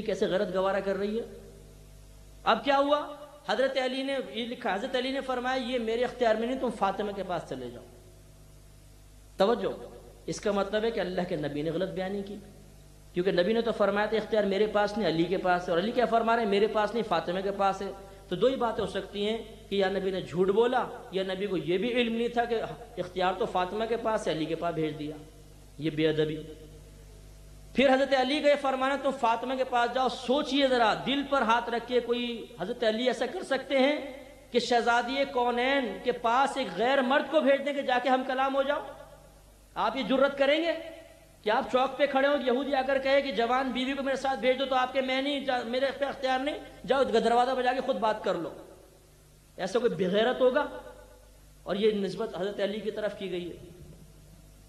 کیسے غیرت گوارا کر رہی ہے. اب کیا ہوا؟ حضرت علی نے یہ لکھا، حضرت علی نے فرمایا یہ میرے اختیار میں نہیں، تم فاطمہ کے پاس چلے جاؤ. توجہ، اس کا مطلب ہے کہ اللہ کے نبی نے غلط بیانی کی، کیونکہ نبی نے تو فرمایا تھا اختیار میرے پاس نہیں، علی کے پاس ہے، اور علی کیا فرما رہے ہیں؟ میرے پاس نہیں، فاطمہ کے پاس ہے. تو دو ہی باتیں ہو سکتی ہیں کہ یا نبی نے جھوٹ بولا، یا نبی کو یہ بھی علم نہیں تھا کہ اختیار تو فاطمہ کے پاس ہے، علی کے پاس بھیج دیا. یہ بے ادبی. پھر حضرت علی کا یہ فرمانا تم فاطمہ کے پاس جاؤ. سوچئے ذرا، دل پر ہاتھ رکھ کے، کوئی حضرت علی ایسا کر سکتے ہیں کہ شہزادی کونین کے پاس ایک غیر مرد کو بھیج دیں کہ جا کے ہم کلام ہو جاؤ؟ آپ یہ جرت کریں گے کہ آپ چوک پہ کھڑے ہو، یہودی آ کر کہے کہ جوان بیوی کو میرے ساتھ بھیج دو، تو آپ کے میں نہیں، میرے پہ اختیار نہیں، جاؤ دروازہ بجا کے خود بات کر لو؟ ایسا کوئی بغیرت ہوگا؟ اور یہ نسبت حضرت علی کی طرف کی گئی ہے.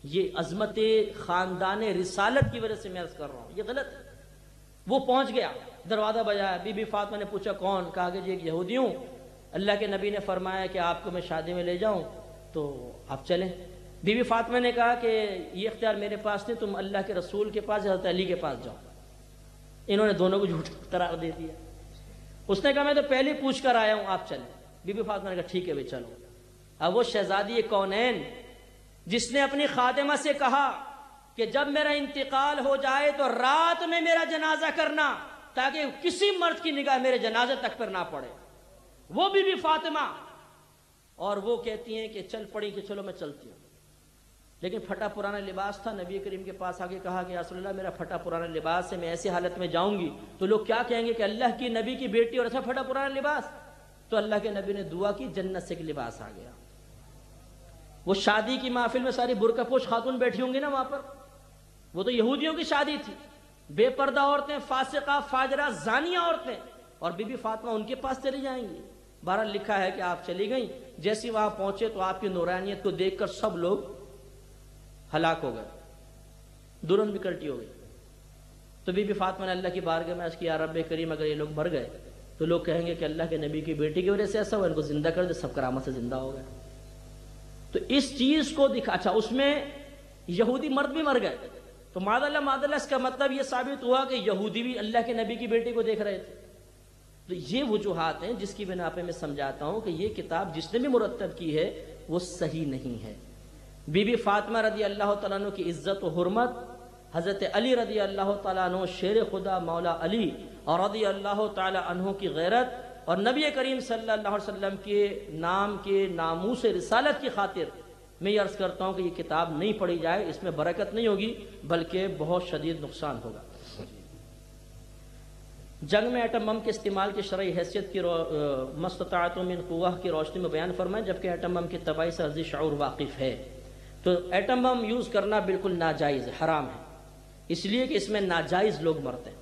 یہ عظمت خاندان رسالت کی وجہ سے میں عرض کر رہا ہوں، یہ غلط ہے. وہ پہنچ گیا، دروازہ بجایا، بی بی فاطمہ نے پوچھا کون؟ کہا کہ جی ایک یہودی ہوں، اللہ کے نبی نے فرمایا کہ آپ کو میں شادی میں لے جاؤں تو آپ چلیں. بی بی فاطمہ نے کہا کہ یہ اختیار میرے پاس نہیں، تم اللہ کے رسول کے پاس، حضرت علی کے پاس جاؤ. انہوں نے دونوں کو جھوٹ قرار دے دیا. اس نے کہا میں تو پہلے پوچھ کر آیا ہوں، آپ چلیں. بی بی فاطمہ نے کہا ٹھیک ہے بھائی چلو. اب وہ شہزادی کونین جس نے اپنی خادمہ سے کہا کہ جب میرا انتقال ہو جائے تو رات میں میرا جنازہ کرنا تاکہ کسی مرد کی نگاہ میرے جنازے تک پر نہ پڑے، وہ بی بی فاطمہ، اور وہ کہتی ہیں کہ چل پڑی کہ چلو میں چلتی ہوں. لیکن پھٹا پرانا لباس تھا. نبی کریم کے پاس آگے کہا کہ یا رسول اللہ میرا پھٹا پرانا لباس ہے، میں ایسی حالت میں جاؤں گی تو لوگ کیا کہیں گے کہ اللہ کی نبی کی بیٹی اور ایسا پھٹا پرانا لباس. تو اللہ کے نبی نے دعا کی، جنت سے ایک لباس آ گیا. وہ شادی کی محفل میں ساری برقع پوش خاتون بیٹھی ہوں گی نا وہاں پر، وہ تو یہودیوں کی شادی تھی، بے پردہ عورتیں، فاسقہ فاجرہ زانیہ عورتیں، اور بی بی فاطمہ ان کے پاس چلی جائیں گی. بہرحال لکھا ہے کہ آپ چلی گئیں. جیسے وہاں پہنچے تو آپ کی نورانیت کو دیکھ کر سب لوگ ہلاک ہو گئے، دلہن بھی کلٹی ہو گئی. تو بی بی فاطمہ نے اللہ کی بارگاہ میں عرض کیا رب کریم اگر یہ لوگ مر گئے تو لوگ کہیں گے کہ اللہ کے نبی کی بیٹی کی وجہ سے ایسا ہوا، ان کو زندہ کر دے، سب کرامت سے زندہ ہو گئے. تو اس چیز کو دکھا. اچھا اس میں یہودی مرد بھی مر گئے تو معاذ اللہ اس کا مطلب یہ ثابت ہوا کہ یہودی بھی اللہ کے نبی کی بیٹی کو دیکھ رہے تھے. تو یہ وجوہات ہیں جس کی بنا پہ میں سمجھاتا ہوں کہ یہ کتاب جس نے بھی مرتب کی ہے وہ صحیح نہیں ہے. بی بی فاطمہ رضی اللہ تعالیٰ عنہ کی عزت و حرمت، حضرت علی رضی اللہ تعالیٰ عنہ شیر خدا مولا علی اور رضی اللہ تعالیٰ عنہ کی غیرت، اور نبی کریم صلی اللہ علیہ وسلم کے نام کے ناموس رسالت کی خاطر میں یہ عرض کرتا ہوں کہ یہ کتاب نہیں پڑھی جائے. اس میں برکت نہیں ہوگی بلکہ بہت شدید نقصان ہوگا. جنگ میں ایٹم بم کے استعمال کی شرعی حیثیت کی مستطاعت من قوہ کی روشنی میں بیان فرمائیں، جبکہ ایٹم بم کی تباہی سے عرضی شعور واقف ہے. تو ایٹم بم یوز کرنا بالکل ناجائز ہے، حرام ہے، اس لیے کہ اس میں ناجائز لوگ مرتے ہیں.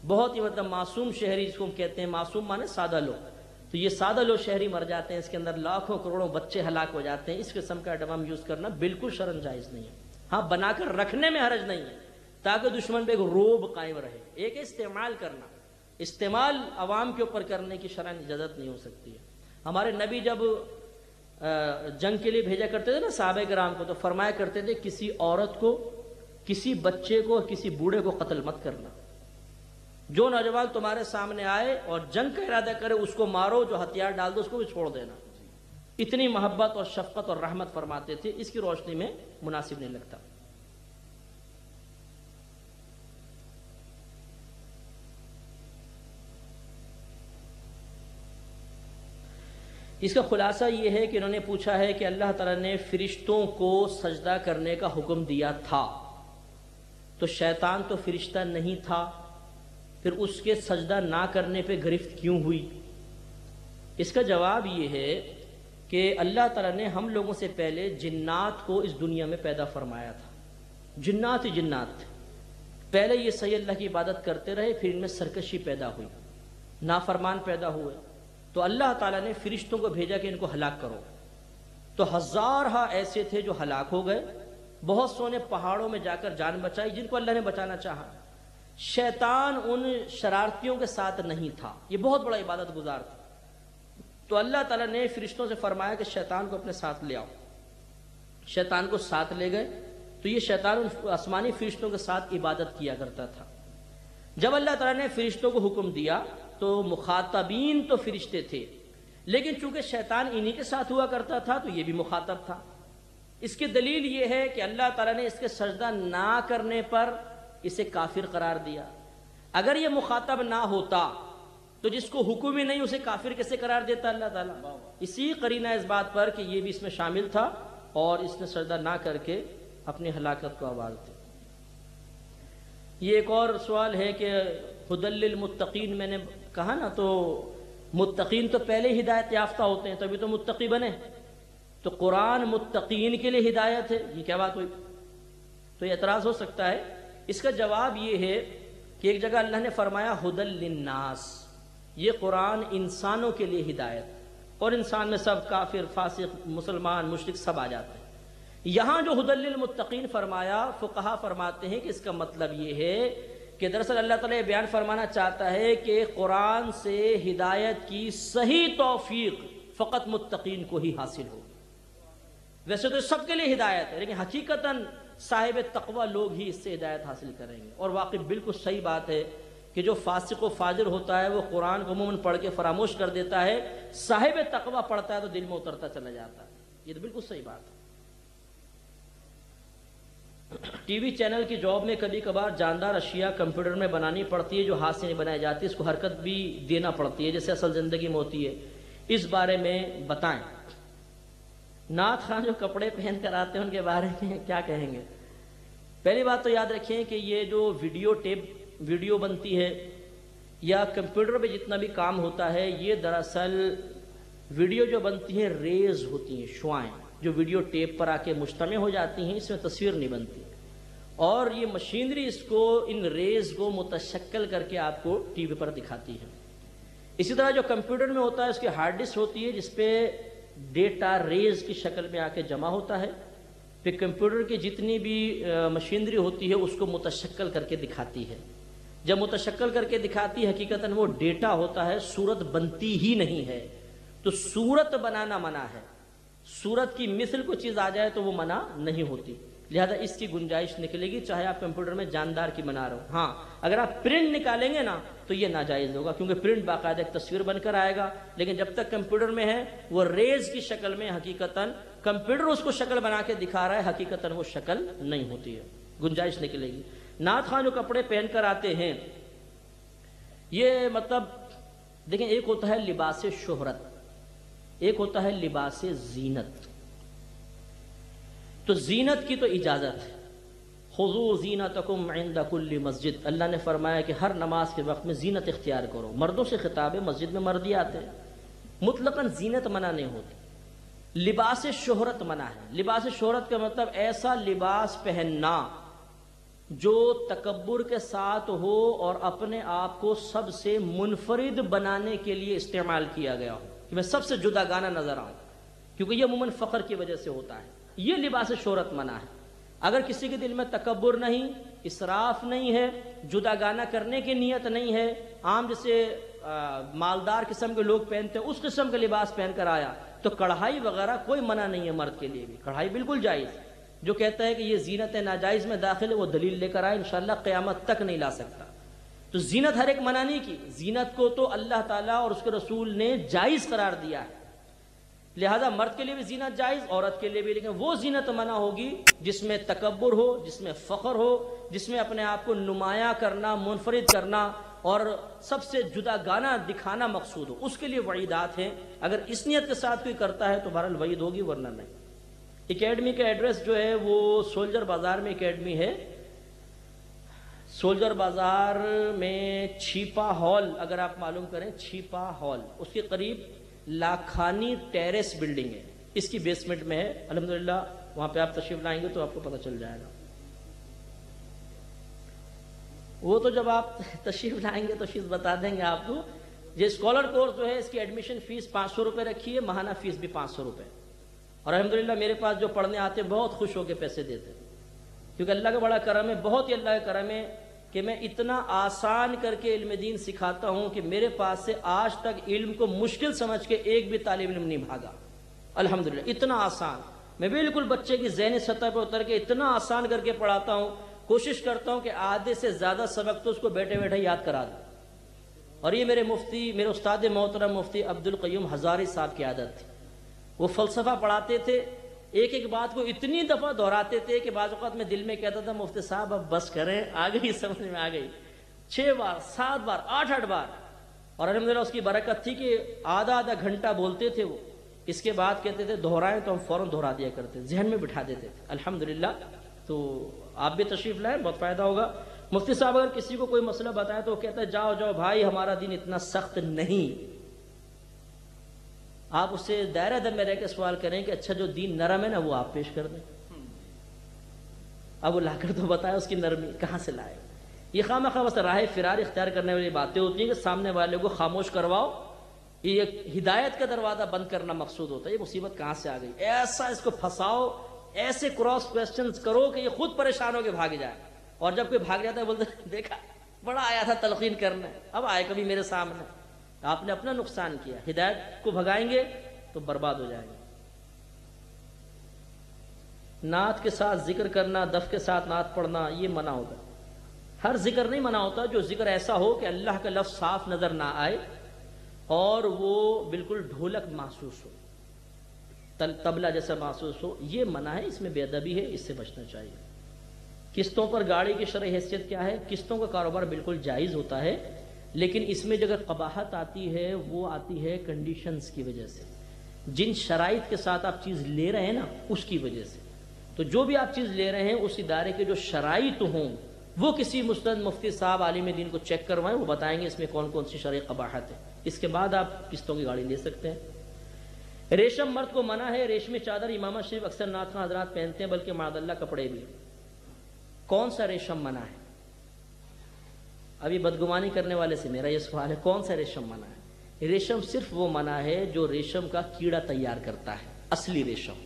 بہت ہی مطلب معصوم شہری جس کو ہم کہتے ہیں، معصوم مانے سادہ لوگ، تو یہ سادہ لوگ شہری مر جاتے ہیں، اس کے اندر لاکھوں کروڑوں بچے ہلاک ہو جاتے ہیں. اس قسم کا ایٹم بم یوز کرنا بالکل شرعاً جائز نہیں ہے. ہاں بنا کر رکھنے میں حرج نہیں ہے تاکہ دشمن پہ ایک رعب قائم رہے. ایک استعمال کرنا، استعمال عوام کے اوپر کرنے کی شرعاً اجازت نہیں ہو سکتی ہے. ہمارے نبی جب جنگ کے لیے بھیجا کرتے تھے نا صحابہ کرام کو، تو فرمایا کرتے تھے کسی عورت کو، کسی بچے کو، کسی بوڑھے کو قتل مت کرنا. جو نوجوان تمہارے سامنے آئے اور جنگ کا ارادہ کرے اس کو مارو، جو ہتھیار ڈال دو اس کو بھی چھوڑ دینا. اتنی محبت اور شفقت اور رحمت فرماتے تھے. اس کی روشنی میں مناسب نہیں لگتا. اس کا خلاصہ یہ ہے کہ انہوں نے پوچھا ہے کہ اللہ تعالیٰ نے فرشتوں کو سجدہ کرنے کا حکم دیا تھا تو شیطان تو فرشتہ نہیں تھا، پھر اس کے سجدہ نہ کرنے پہ گرفت کیوں ہوئی؟ اس کا جواب یہ ہے کہ اللہ تعالیٰ نے ہم لوگوں سے پہلے جنات کو اس دنیا میں پیدا فرمایا تھا. جنات ہی جنات تھے. پہلے یہ صحیح اللہ کی عبادت کرتے رہے، پھر ان میں سرکشی پیدا ہوئی، نافرمان پیدا ہوئے، تو اللہ تعالیٰ نے فرشتوں کو بھیجا کہ ان کو ہلاک کرو. تو ہزارہا ایسے تھے جو ہلاک ہو گئے. بہت سو نے پہاڑوں میں جا کر جان بچائی جن کو اللہ نے بچانا چاہا. شیطان ان شرارتیوں کے ساتھ نہیں تھا، یہ بہت بڑا عبادت گزار تھا. تو اللہ تعالیٰ نے فرشتوں سے فرمایا کہ شیطان کو اپنے ساتھ لے آؤ. شیطان کو ساتھ لے گئے تو یہ شیطان آسمانی فرشتوں کے ساتھ عبادت کیا کرتا تھا. جب اللہ تعالیٰ نے فرشتوں کو حکم دیا تو مخاطبین تو فرشتے تھے، لیکن چونکہ شیطان انہی کے ساتھ ہوا کرتا تھا تو یہ بھی مخاطب تھا۔ اس کی دلیل یہ ہے کہ اللہ تعالیٰ نے اس کے سجدہ نہ کرنے پر اسے کافر قرار دیا۔ اگر یہ مخاطب نہ ہوتا تو جس کو حکم ہی نہیں اسے کافر کیسے قرار دیتا اللہ تعالیٰ؟ اسی قرینہ اس بات پر کہ یہ بھی اس میں شامل تھا اور اس نے سجدہ نہ کر کے اپنی ہلاکت کو آواز دی۔ یہ ایک اور سوال ہے کہ ہدی للمتقین، میں نے کہا نا، تو متقین تو پہلے ہدایت یافتہ ہوتے ہیں تبھی تو متقی بنے، تو قرآن متقین کے لیے ہدایت ہے، یہ کیا بات ہوئی؟ تو یہ اعتراض ہو سکتا ہے۔ اس کا جواب یہ ہے کہ ایک جگہ اللہ نے فرمایا ہدی للناس، یہ قرآن انسانوں کے لیے ہدایت، اور انسان میں سب کافر، فاسق، مسلمان، مشرک سب آ جاتے ہیں۔ یہاں جو ہدی للمتقین فرمایا، فقہا فرماتے ہیں کہ اس کا مطلب یہ ہے کہ دراصل اللہ تعالیٰ یہ بیان فرمانا چاہتا ہے کہ قرآن سے ہدایت کی صحیح توفیق فقط متقین کو ہی حاصل ہوگی۔ ویسے تو سب کے لیے ہدایت ہے، لیکن حقیقتاً صاحب تقوی لوگ ہی اس سے ہدایت حاصل کریں گے۔ اور واقعی بالکل صحیح بات ہے کہ جو فاسق و فاجر ہوتا ہے وہ قرآن کو عموماً پڑھ کے فراموش کر دیتا ہے، صاحب تقوی پڑھتا ہے تو دل میں اترتا چلا جاتا ہے۔ یہ تو بالکل صحیح بات ہے۔ ٹی وی چینل کی جاب میں کبھی کبھار جاندار اشیاء کمپیوٹر میں بنانی پڑتی ہے جو ہاتھ سے نہیں بنائی جاتی، اس کو حرکت بھی دینا پڑتی ہے جیسے اصل زندگی میں ہوتی ہے، اس بارے میں بتائیں۔ نعت خان جو کپڑے پہن کر آتے ہیں ان کے بارے میں کیا کہیں گے؟ پہلی بات تو یاد رکھیں کہ یہ جو ویڈیو بنتی ہے یا کمپیوٹر پہ جتنا بھی کام ہوتا ہے، یہ دراصل ویڈیو جو بنتی ہیں ریز ہوتی ہیں، شعائیں جو ویڈیو ٹیپ پر آ کے مجتمع ہو جاتی ہیں، اس میں تصویر نہیں بنتی، اور یہ مشینری اس کو ان ریز کو متشکل کر کے آپ کو ٹی وی پر دکھاتی ہے۔ اسی طرح جو کمپیوٹر میں ہوتا ہے اس کی ہارڈ ڈسک ہوتی ہے جس پہ ڈیٹا ریز کی شکل میں آ کے جمع ہوتا ہے، پھر کمپیوٹر کی جتنی بھی مشینری ہوتی ہے اس کو متشکل کر کے دکھاتی ہے۔ جب متشکل کر کے دکھاتی ہے حقیقتاً وہ ڈیٹا ہوتا ہے، صورت بنتی ہی نہیں ہے، تو صورت بنانا منع ہے۔ صورت کی مثل کو چیز آ جائے تو وہ منع نہیں ہوتی، لہذا اس کی گنجائش نکلے گی چاہے آپ کمپیوٹر میں جاندار کی بنا رہے ہو۔ ہاں اگر آپ پرنٹ نکالیں گے نا تو یہ ناجائز ہوگا، کیونکہ پرنٹ باقاعدہ ایک تصویر بن کر آئے گا، لیکن جب تک کمپیوٹر میں ہے وہ ریز کی شکل میں، حقیقتاً کمپیوٹر اس کو شکل بنا کے دکھا رہا ہے، حقیقتاً وہ شکل نہیں ہوتی ہے، گنجائش نکلے گی۔ نعت خان جو کپڑے پہن کر آتے ہیں، یہ مطلب دیکھیں، ایک ہوتا ہے لباس شہرت، ایک ہوتا ہے لباس زینت۔ تو زینت کی تو اجازت ہے، خذوا زینتکم عند کل مسجد، اللہ نے فرمایا کہ ہر نماز کے وقت میں زینت اختیار کرو۔ مردوں سے خطاب ہے، مسجد میں مرد ہی آتے ہیں، مطلقاً زینت منع نہیں ہوتی، لباس شہرت منع ہے۔ لباس شہرت کا مطلب ایسا لباس پہننا جو تکبر کے ساتھ ہو اور اپنے آپ کو سب سے منفرد بنانے کے لیے استعمال کیا گیا ہو، کہ میں سب سے جدا گانا نظر آؤں، کیونکہ یہ عموماً فخر کی وجہ سے ہوتا ہے، یہ لباس شہرت منع ہے۔ اگر کسی کے دل میں تکبر نہیں، اسراف نہیں ہے، جدا گانا کرنے کی نیت نہیں ہے، عام جیسے مالدار قسم کے لوگ پہنتے ہیں اس قسم کا لباس پہن کر آیا، تو کڑھائی وغیرہ کوئی منع نہیں ہے، مرد کے لیے بھی کڑھائی بالکل جائز۔ جو کہتا ہے کہ یہ زینت ناجائز میں داخل ہے وہ دلیل لے کر آئے، انشاءاللہ قیامت تک نہیں لا سکتا۔ تو زینت ہر ایک منع نہیں کی، زینت کو تو اللہ تعالیٰ اور اس کے رسول نے جائز قرار دیا ہے، لہذا مرد کے لیے بھی زینت جائز، عورت کے لیے بھی، لیکن وہ زینت منع ہوگی جس میں تکبر ہو، جس میں فخر ہو، جس میں اپنے آپ کو نمایاں کرنا، منفرد کرنا اور سب سے جدا گانا دکھانا مقصود ہو، اس کے لیے وعیدات ہیں۔ اگر اس نیت کے ساتھ کوئی کرتا ہے تو بہرحال وعید ہوگی، ورنہ نہیں۔ اکیڈمی کا ایڈریس جو ہے وہ سولجر بازار میں اکیڈمی ہے، سولجر بازار میں چھیپا ہال، اگر آپ معلوم کریں چھیپا ہال، اس کے قریب لاکھانی ٹیریس بلڈنگ ہے، اس کی بیسمنٹ میں ہے۔ الحمدللہ وہاں پہ آپ تشریف لائیں گے تو آپ کو پتہ چل جائے گا۔ وہ تو جب آپ تشریف لائیں گے تو فیس بتا دیں گے آپ کو۔ یہ اسکالر کورس جو ہے اس کی ایڈمیشن فیس 500 روپے رکھی ہے، ماہانہ فیس بھی 500 روپے، اور الحمدللہ میرے پاس جو پڑھنے آتے ہیں بہت خوش ہو کے پیسے دیتے ہیں، کیونکہ اللہ کا بڑا کرم ہے، بہت ہی اللہ کا کرم ہے کہ میں اتنا آسان کر کے علم دین سکھاتا ہوں کہ میرے پاس سے آج تک علم کو مشکل سمجھ کے ایک بھی طالب علم نہیں بھاگا، الحمدللہ اتنا آسان۔ میں بالکل بچے کی ذہنی سطح پہ اتر کے اتنا آسان کر کے پڑھاتا ہوں، کوشش کرتا ہوں کہ آدھے سے زیادہ سبق تو اس کو بیٹھے بیٹھے یاد کرا دوں. اور یہ میرے مفتی، میرے استاد محترم مفتی عبدالقیوم ہزاری صاحب کی عادت تھی. وہ فلسفہ پڑھاتے تھے، ایک ایک بات کو اتنی دفعہ دہراتے تھے کہ بعض اوقات میں دل میں کہتا تھا مفتی صاحب اب بس کریں، آ گئی سمجھ میں آ گئی. 6 بار 7 بار 8 بار. اور الحمدللہ اس کی برکت تھی کہ آدھا گھنٹہ بولتے تھے وہ، اس کے بعد کہتے تھے دہرائیں تو ہم فوراً دہرا دیا کرتے، ذہن میں بٹھا دیتے تھے الحمدللہ. تو آپ بھی تشریف لائیں، بہت فائدہ ہوگا. مفتی صاحب اگر کسی کو کوئی مسئلہ بتائے تو وہ کہتا ہے جاؤ جاؤ بھائی ہمارا دین اتنا سخت نہیں. آپ اس سے دائرہ در میں رہ کے سوال کریں کہ اچھا جو دین نرم ہے نا وہ آپ پیش کر دیں. اب وہ لا کر تو بتائے اس کی نرمی کہاں سے لائے. یہ خواہ بس راہ فرار اختیار کرنے والی باتیں ہوتی ہیں کہ سامنے والے کو خاموش کرواؤ. یہ ہدایت کا دروازہ بند کرنا مقصود ہوتا ہے. یہ مصیبت کہاں سے آ گئی، ایسا اس کو پھنساؤ، ایسے کراس کوسچنز کرو کہ یہ خود پریشان ہو کے بھاگ جائے. اور جب کوئی بھاگ جاتا ہے بولتے دیکھا بڑا آیا تھا تلقین کرنے، اب آئے کبھی میرے سامنے. آپ نے اپنا نقصان کیا. ہدایت کو بھگائیں گے تو برباد ہو جائیں گے. نعت کے ساتھ ذکر کرنا، دف کے ساتھ نعت پڑھنا یہ منع ہوتا ہے. ہر ذکر نہیں منع ہوتا، جو ذکر ایسا ہو کہ اللہ کا لفظ صاف نظر نہ آئے اور وہ بالکل ڈھولک محسوس ہو، طبلہ جیسا محسوس ہو، یہ منع ہے. اس میں بے ادبی ہے، اس سے بچنا چاہیے. قسطوں پر گاڑی کی شرعی حیثیت کیا ہے؟ قسطوں کا کاروبار بالکل جائز ہوتا ہے، لیکن اس میں جو اگر قباحت آتی ہے وہ آتی ہے کنڈیشنز کی وجہ سے. جن شرائط کے ساتھ آپ چیز لے رہے ہیں نا اس کی وجہ سے. تو جو بھی آپ چیز لے رہے ہیں اس ادارے کے جو شرائط ہوں وہ کسی مستند مفتی صاحب عالم دین کو چیک کروائیں، وہ بتائیں گے اس میں کون کون سی شرعی قباحت ہے. اس کے بعد آپ قسطوں کی گاڑی لے سکتے ہیں. ریشم مرد کو منع ہے. ریشمی چادر امامہ شریف اکثر نعت خواں حضرات پہنتے ہیں، بلکہ معاذ اللہ کپڑے بھی. کون سا ریشم منع ہے؟ ابھی بدگمانی کرنے والے سے میرا یہ سوال ہے، کون سا ریشم منع ہے؟ ریشم صرف وہ منع ہے جو ریشم کا کیڑا تیار کرتا ہے، اصلی ریشم.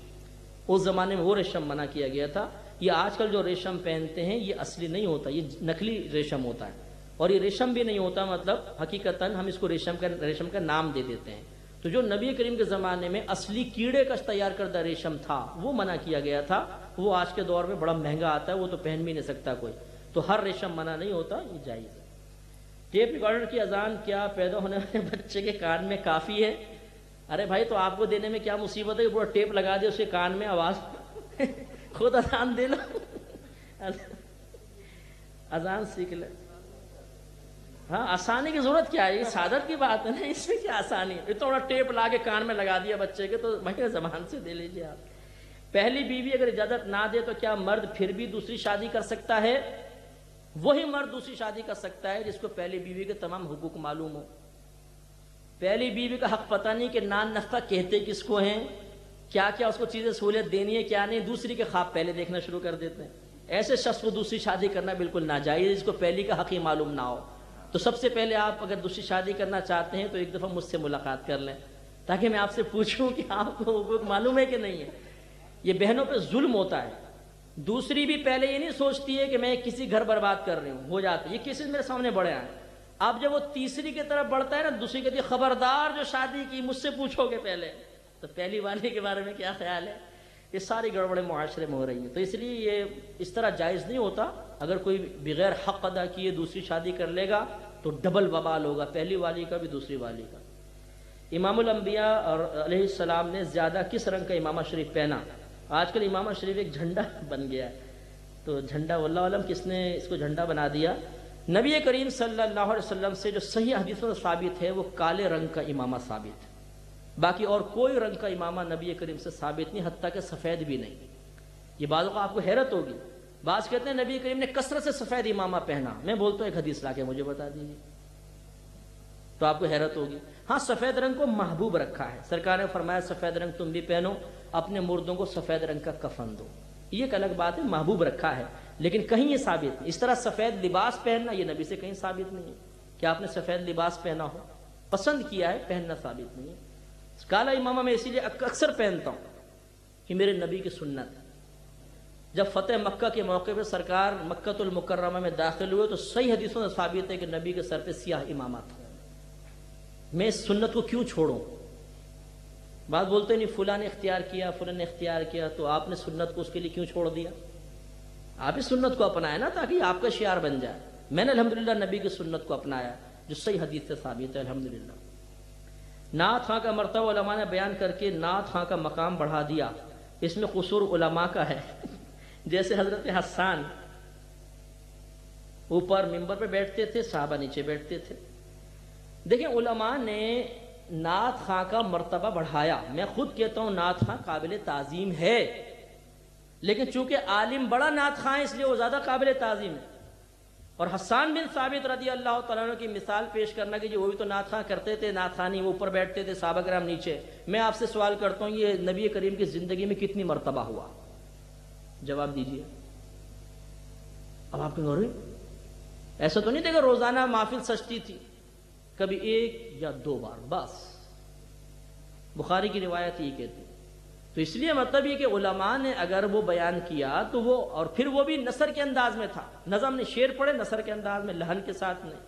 اس زمانے میں وہ ریشم منع کیا گیا تھا. یہ آج کل جو ریشم پہنتے ہیں یہ اصلی نہیں ہوتا، یہ نقلی ریشم ہوتا ہے. اور یہ ریشم بھی نہیں ہوتا، مطلب حقیقتاً ہم اس کو ریشم کا نام دے دیتے ہیں. تو جو نبی کریم کے زمانے میں اصلی کیڑے کا تیار کردہ ریشم تھا وہ منع کیا گیا تھا. وہ آج کے دور میں بڑا مہنگا آتا ہے، وہ تو پہن بھی نہیں سکتا کوئی. تو ہر ریشم منع نہیں ہوتا، یہ جائز ہے. ٹیپ ریکارڈر کی اذان کیا پیدا ہونے والے بچے کے کان میں کافی ہے؟ ارے بھائی تو آپ کو دینے میں کیا مصیبت ہے کہ پورا ٹیپ لگا دے اس کے کان میں، آواز خود اذان دے لو، اذان سیکھ لے. ہاں آسانی کی ضرورت کیا ہے؟ یہ سعادت کی بات ہے نا، اس میں کیا آسانی ہے؟ اتنا بڑا ٹیپ لا کے کان میں لگا دیا بچے کے، تو بھائی زبان سے دے لیجیے آپ. پہلی بیوی اگر اجازت نہ دے تو کیا مرد پھر بھی دوسری شادی کر سکتا ہے؟ وہی مرد دوسری شادی کر سکتا ہے جس کو پہلی بیوی کے تمام حقوق معلوم ہو. پہلی بیوی کا حق پتہ نہیں کہ نان نفقہ کہتے کس کو ہیں، کیا کیا اس کو چیزیں سہولت دینی ہے کیا نہیں، دوسری کے خواب پہلے دیکھنا شروع کر دیتے ہیں. ایسے شخص کو دوسری شادی کرنا بالکل ناجائز ہے جس کو پہلی کا حق ہی معلوم نہ ہو. تو سب سے پہلے آپ اگر دوسری شادی کرنا چاہتے ہیں تو ایک دفعہ مجھ سے ملاقات کر لیں تاکہ میں آپ سے پوچھوں کہ آپ کو حقوق معلوم ہے کہ نہیں ہے. یہ بہنوں پہ ظلم ہوتا ہے. دوسری بھی پہلے یہ نہیں سوچتی ہے کہ میں کسی گھر برباد کر رہی ہوں، ہو جاتا ہے. یہ کیسز میرے سامنے بڑے ہیں. اب جب وہ تیسری کی طرف بڑھتا ہے نا، دوسری کہتی ہے خبردار جو شادی کی مجھ سے پوچھو گے پہلے. تو پہلی والی کے بارے میں کیا خیال ہے؟ یہ ساری گڑبڑیں معاشرے میں ہو رہی ہیں. تو اس لیے یہ اس طرح جائز نہیں ہوتا. اگر کوئی بغیر حق ادا کیے دوسری شادی کر لے گا تو ڈبل وبال ہوگا، پہلی والی کا بھی دوسری والی کا. امام الانبیاء علیہ السلام نے زیادہ کس رنگ کا امامہ شریف پہنا؟ آج کل امامہ شریف ایک جھنڈا بن گیا ہے. تو جھنڈا واللہ علم کس نے اس کو جھنڈا بنا دیا. نبی کریم صلی اللہ علیہ وسلم سے جو صحیح حدیثوں سے ثابت ہے وہ کالے رنگ کا امامہ ثابت ہے. باقی اور کوئی رنگ کا امامہ نبی کریم سے ثابت نہیں، حتیٰ کہ سفید بھی نہیں. یہ بعضوں کو آپ کو حیرت ہوگی. بعض کہتے ہیں نبی کریم نے کثرت سے سفید امامہ پہنا. میں بولتا ہوں ایک حدیث لا کے مجھے بتا دیجیے تو آپ کو حیرت ہوگی. ہاں سفید رنگ کو محبوب رکھا ہے. سرکار نے فرمایا سفید رنگ تم بھی پہنو، اپنے مردوں کو سفید رنگ کا کفن دو. یہ ایک الگ بات ہے، محبوب رکھا ہے، لیکن کہیں یہ ثابت نہیں. اس طرح سفید لباس پہننا یہ نبی سے کہیں ثابت نہیں ہے کہ آپ نے سفید لباس پہنا ہو. پسند کیا ہے، پہننا ثابت نہیں ہے. کالا امامہ میں اسی لیے اکثر پہنتا ہوں کہ میرے نبی کی سنت ہے. جب فتح مکہ کے موقع پہ سرکار مکۃ المکرمہ میں داخل ہوئے تو صحیح حدیثوں سے ثابت ہے کہ نبی کے سر پہ سیاہ امامہ تھا. میں اس سنت کو کیوں چھوڑوں؟ بات بولتے نہیں فلاں نے اختیار کیا، فلاں نے اختیار کیا، تو آپ نے سنت کو اس کے لیے کیوں چھوڑ دیا؟ آپ اس سنت کو اپنائیں نا تاکہ آپ کا شعار بن جائے. میں نے الحمدللہ نبی کی سنت کو اپنایا جو صحیح حدیث سے ثابت ہے الحمدللہ. نعت خواں کا مرتبہ علماء نے بیان کر کے نعت خواں کا مقام بڑھا دیا. اس میں قصور علماء کا ہے. جیسے حضرت حسان اوپر ممبر پہ بیٹھتے تھے، صحابہ نیچے بیٹھتے تھے. دیکھیں علماء نے نعت خواں کا مرتبہ بڑھایا. میں خود کہتا ہوں نعت خواں قابل تعظیم ہے، لیکن چونکہ عالم بڑا نعت خواں ہے اس لیے وہ زیادہ قابل تعظیم ہے. اور حسان بن ثابت رضی اللہ تعالیٰ عنہ کی مثال پیش کرنا کہ وہ بھی تو نعت خواں کرتے تھے، نعت خوانی وہ اوپر بیٹھتے تھے، صحابہ کرام نیچے. میں آپ سے سوال کرتا ہوں یہ نبی کریم کی زندگی میں کتنی مرتبہ ہوا؟ جواب دیجیے. اب آپ کے گھر میں ایسا تو نہیں تھا کہ روزانہ محفل سجتی تھی، کبھی 1 یا 2 بار بس. بخاری کی روایت یہ کہتی. تو اس لیے مطلب یہ کہ علماء نے اگر وہ بیان کیا تو وہ، اور پھر وہ بھی نثر کے انداز میں تھا. نظم نے شعر پڑھے نثر کے انداز میں، لحن کے ساتھ نہیں.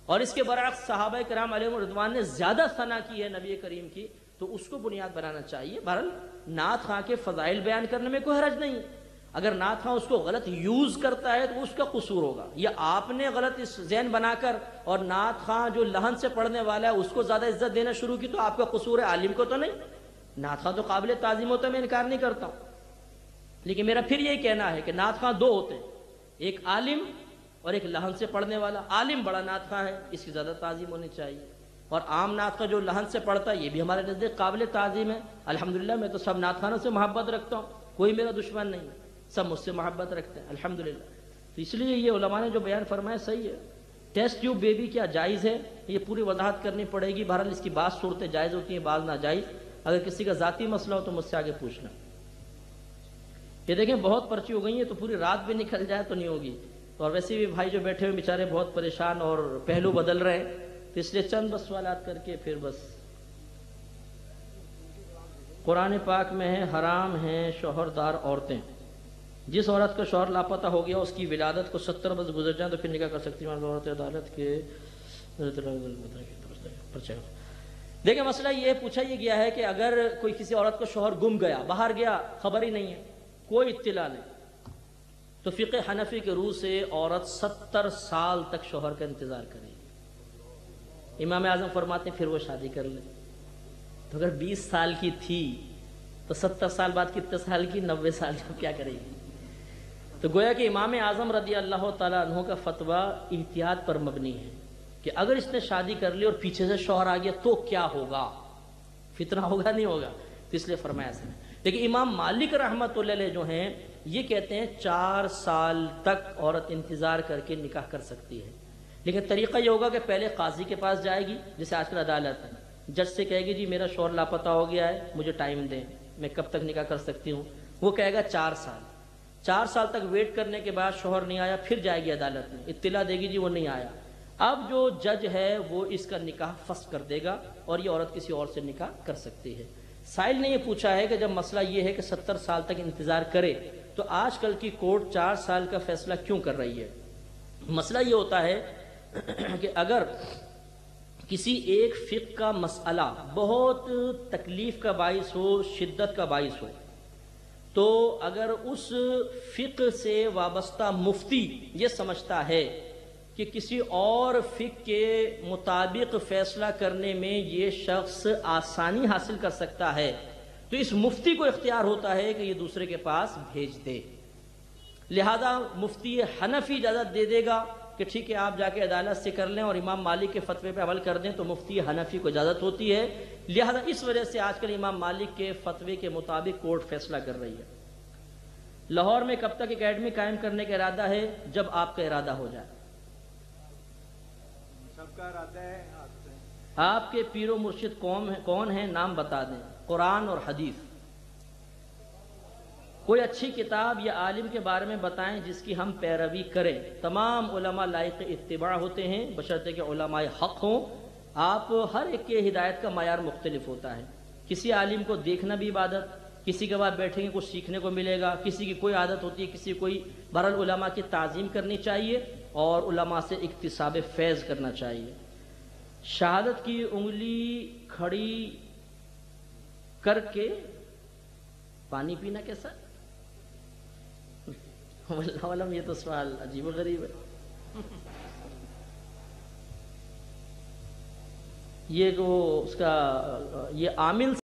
اور اس کے برعکس صحابہ کرام علیہم رضوان نے زیادہ ثنا کی ہے نبی کریم کی، تو اس کو بنیاد بنانا چاہیے. بہرحال نعت خواں کے فضائل بیان کرنے میں کوئی حرج نہیں. اگر نعت خواں اس کو غلط یوز کرتا ہے تو اس کا قصور ہوگا. یا آپ نے غلط اس ذہن بنا کر اور نعت خواں جو لحن سے پڑھنے والا ہے اس کو زیادہ عزت دینا شروع کی تو آپ کا قصور ہے، عالم کو تو نہیں. نعت خواں تو قابل تعظیم ہوتا ہے، میں انکار نہیں کرتا ہوں. لیکن میرا پھر یہی کہنا ہے کہ نعت خواں 2 ہوتے ہیں، ایک عالم اور ایک لحن سے پڑھنے والا. عالم بڑا نعت خواں ہے، اس کی زیادہ تعظیم ہونی چاہیے. اور عام نعت خواں جو لحن سے پڑھتا ہے یہ بھی ہمارے نزدیک قابل تعظیم ہے. الحمدللہ میں تو سب نعت خوانوں سے محبت رکھتا ہوں، کوئی میرا دشمن نہیں ہے، سب مجھ سے محبت رکھتے ہیں الحمدللہ. تو اس لیے یہ علماء نے جو بیان فرمایا صحیح ہے. ٹیسٹ ٹیوب بیبی کیا جائز ہے یہ پوری وضاحت کرنی پڑے گی. بہرحال اس کی بعض صورتیں جائز ہوتی ہیں، بعض ناجائز. اگر کسی کا ذاتی مسئلہ ہو تو مجھ سے آگے پوچھنا. یہ دیکھیں بہت پرچی ہو گئی ہیں تو پوری رات بھی نکل جائے تو نہیں ہوگی. اور ویسے بھی بھائی جو بیٹھے ہوئے بیچارے بہت پریشان اور پہلو بدل رہے ہیں، تو اس لیے چند بس سوالات کر کے پھر بس. قرآن پاک میں ہے حرام ہیں شوہردار عورتیں. جس عورت کا شوہر لاپتہ ہو گیا اس کی ولادت کو 70 برس گزر جائیں تو پھر نکاح کر سکتی ہیں عورت عدالت کے. دیکھیں مسئلہ یہ پوچھا یہ گیا ہے کہ اگر کوئی کسی عورت کا شوہر گم گیا، باہر گیا، خبر ہی نہیں ہے، کوئی اطلاع نہیں، تو فقہ حنفی کے روح سے عورت 70 سال تک شوہر کا انتظار کرے گی. امام اعظم فرماتے ہیں پھر وہ شادی کر لے. تو اگر 20 سال کی تھی تو 70 سال بعد کتنے سال کی؟ 90 سال کی کیا کرے گی؟ تو گویا کہ امام اعظم رضی اللہ تعالیٰ عنہ کا فتویٰ احتیاط پر مبنی ہے کہ اگر اس نے شادی کر لی اور پیچھے سے شوہر آ گیا تو کیا ہوگا؟ فتنہ ہوگا نہیں ہوگا؟ تو اس لیے فرمایا ایسا ہے. لیکن امام مالک رحمۃ اللہ علیہ جو ہیں یہ کہتے ہیں 4 سال تک عورت انتظار کر کے نکاح کر سکتی ہے. لیکن طریقہ یہ ہوگا کہ پہلے قاضی کے پاس جائے گی، جیسے آج کل عدالت ہے، جج سے کہے گی جی میرا شوہر لاپتہ ہو گیا ہے، مجھے ٹائم دیں، میں کب تک نکاح کر سکتی ہوں؟ وہ کہے گا 4 سال. 4 سال تک ویٹ کرنے کے بعد شوہر نہیں آیا، پھر جائے گی عدالت میں، اطلاع دے گی جی وہ نہیں آیا. اب جو جج ہے وہ اس کا نکاح فسخ کر دے گا اور یہ عورت کسی اور سے نکاح کر سکتی ہے. سائل نے یہ پوچھا ہے کہ جب مسئلہ یہ ہے کہ 70 سال تک انتظار کرے تو آج کل کی کورٹ 4 سال کا فیصلہ کیوں کر رہی ہے؟ مسئلہ یہ ہوتا ہے کہ اگر کسی ایک فقہ کا مسئلہ بہت تکلیف کا باعث ہو، شدت کا باعث ہو، تو اگر اس فقہ سے وابستہ مفتی یہ سمجھتا ہے کہ کسی اور فقہ کے مطابق فیصلہ کرنے میں یہ شخص آسانی حاصل کر سکتا ہے تو اس مفتی کو اختیار ہوتا ہے کہ یہ دوسرے کے پاس بھیج دے. لہذا مفتی حنفی اجازت دے دے گا کہ ٹھیک ہے آپ جا کے عدالت سے کر لیں اور امام مالک کے فتوے پہ عمل کر دیں، تو مفتی حنفی کو اجازت ہوتی ہے. لہذا اس وجہ سے آج کل امام مالک کے فتوے کے مطابق کورٹ فیصلہ کر رہی ہے. لاہور میں کب تک اکیڈمی قائم کرنے کا ارادہ ہے؟ جب آپ کا ارادہ ہو جائے. سب کا ارادہ ہے. آپ کے پیر و مرشد کون ہیں؟ نام بتا دیں. قرآن اور حدیث. کوئی اچھی کتاب یا عالم کے بارے میں بتائیں جس کی ہم پیروی کریں. تمام علماء لائق اتباع ہوتے ہیں بشرطے کہ علماء حق ہوں. آپ ہر ایک کے ہدایت کا معیار مختلف ہوتا ہے. کسی عالم کو دیکھنا بھی عبادت، کسی کے بعد بیٹھیں گے کچھ سیکھنے کو ملے گا، کسی کی کوئی عادت ہوتی ہے، کسی کوئی. بہرحال علماء کی تعظیم کرنی چاہیے اور علماء سے اکتساب فیض کرنا چاہیے. شہادت کی انگلی کھڑی کر کے پانی پینا کیسا؟ واللہ علم، یہ تو سوال عجیب و غریب ہے. یہ وہ اس کا یہ عامل